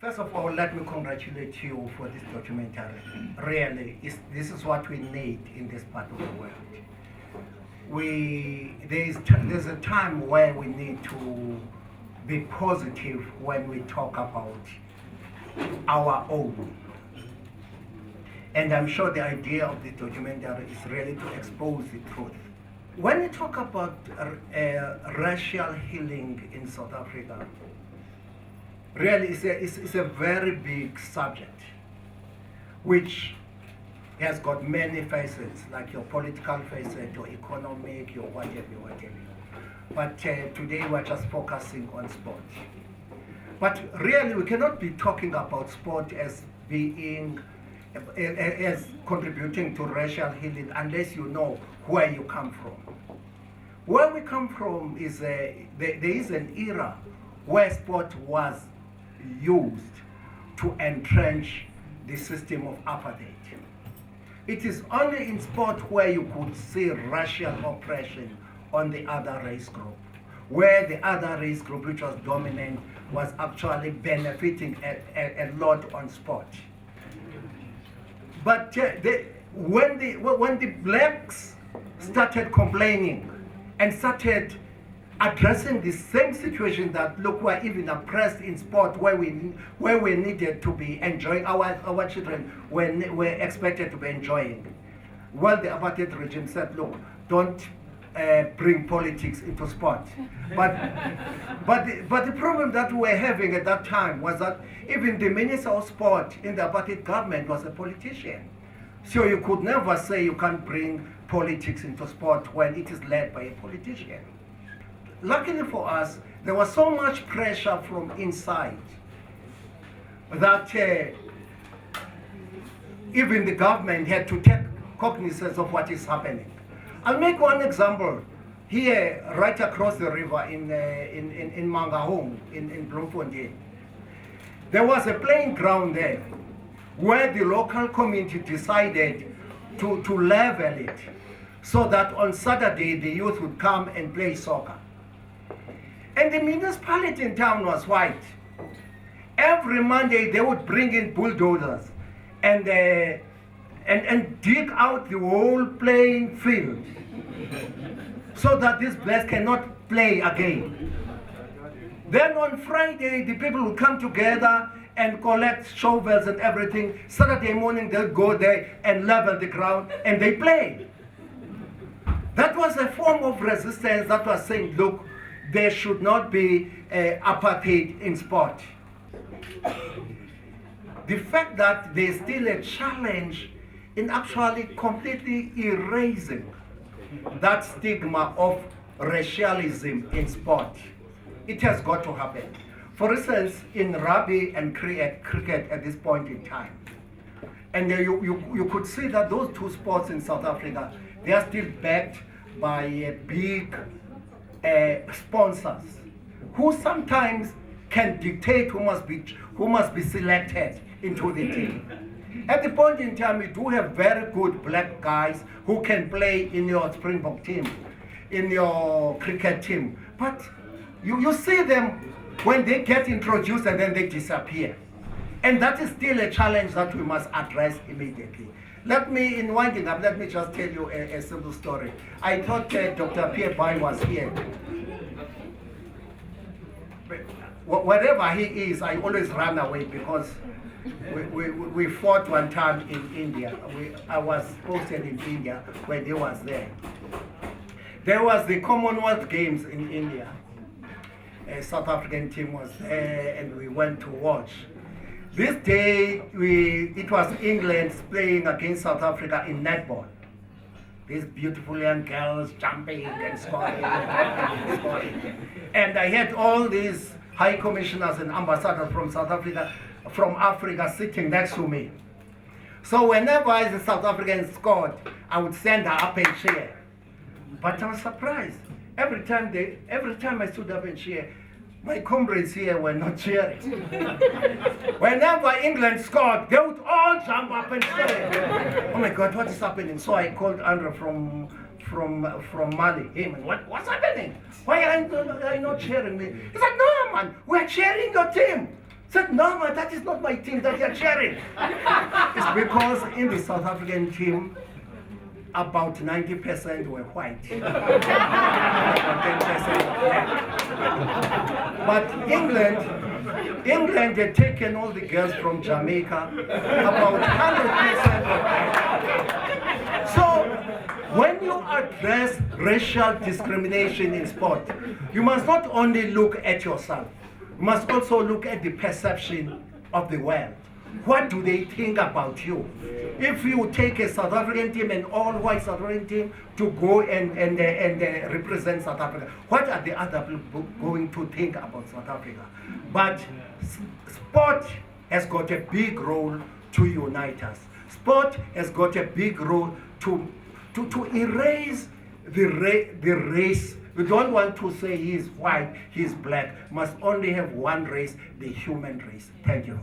First of all, let me congratulate you for this documentary. Really, this is what we need in this part of the world. There's a time where we need to be positive when we talk about our own. And I'm sure the idea of this documentary is really to expose the truth. When we talk about racial healing in South Africa, really it's a very big subject, which has got many facets, like your political facet, your economic, your whatever. But today we're just focusing on sport. But really we cannot be talking about sport as being, as contributing to racial healing unless you know where you come from. Where we come from is, there is an era where sport was used to entrench the system of apartheid. It is only in sport where you could see racial oppression on the other race group, where the other race group, which was dominant, was actually benefiting a lot on sport. But when the blacks started complaining and started addressing the same situation that, look, we're even oppressed in sport where we needed to be enjoying, our children were expected to be enjoying. Well, the apartheid regime said, look, don't bring politics into sport. But the problem that we were having at that time was that even the Minister of Sport in the apartheid government was a politician. So you could never say you can't bring politics into sport when it is led by a politician. Luckily for us, there was so much pressure from inside that even the government had to take cognizance of what is happening. I'll make one example. Here, right across the river in Mangaung, in Bloemfontein, there was a playing ground there where the local community decided to level it so that on Saturday the youth would come and play soccer. And the municipality in town was white. Every Monday they would bring in bulldozers and dig out the whole playing field so that these blacks cannot play again. Then on Friday, the people would come together and collect shovels and everything. Saturday morning, they'll go there and level the ground and they play. That was a form of resistance that was saying, look, there should not be apartheid in sport. The fact that there's still a challenge in actually completely erasing that stigma of racialism in sport, it has got to happen. For instance, in rugby and cricket at this point in time, and you could see that those two sports in South Africa, they are still backed by big sponsors who sometimes can dictate who must be selected into the team. At the point in time, we do have very good black guys who can play in your Springbok team, in your cricket team, but you see them when they get introduced and then they disappear. And that is still a challenge that we must address immediately. In winding up, let me just tell you a simple story. I thought Dr. Pierre Bai was here. Wherever he is, I always run away because we fought one time in India. I was posted in India when he was there. There was the Commonwealth Games in India. A South African team was there and we went to watch. This day, it was England playing against South Africa in netball. These beautiful young girls jumping and scoring. And I had all these high commissioners and ambassadors from South Africa, from Africa sitting next to me. So whenever the South African scored, I would send her up and cheer. But I was surprised. Every time I stood up and cheered, my comrades here were not cheering. Whenever England scored, they would all jump up and cheer. Oh my God, what is happening? So I called Andrew from Mali. Hey man, what's happening? Why are you not cheering me? He said, no man, we're cheering your team. Said, no, man, that is not my team that you're cheering. It's because in the South African team, about 90% were white. About 10% were black. But England had taken all the girls from Jamaica, about 100% were black. So when you address racial discrimination in sport, you must not only look at yourself, you must also look at the perception of the world. What do they think about you? If you take a South African team, an all-white South African team, to go and represent South Africa, what are the other people going to think about South Africa? But sport has got a big role to unite us. Sport has got a big role to erase the race. We don't want to say he's white, he's black. Must only have one race, the human race. Thank you.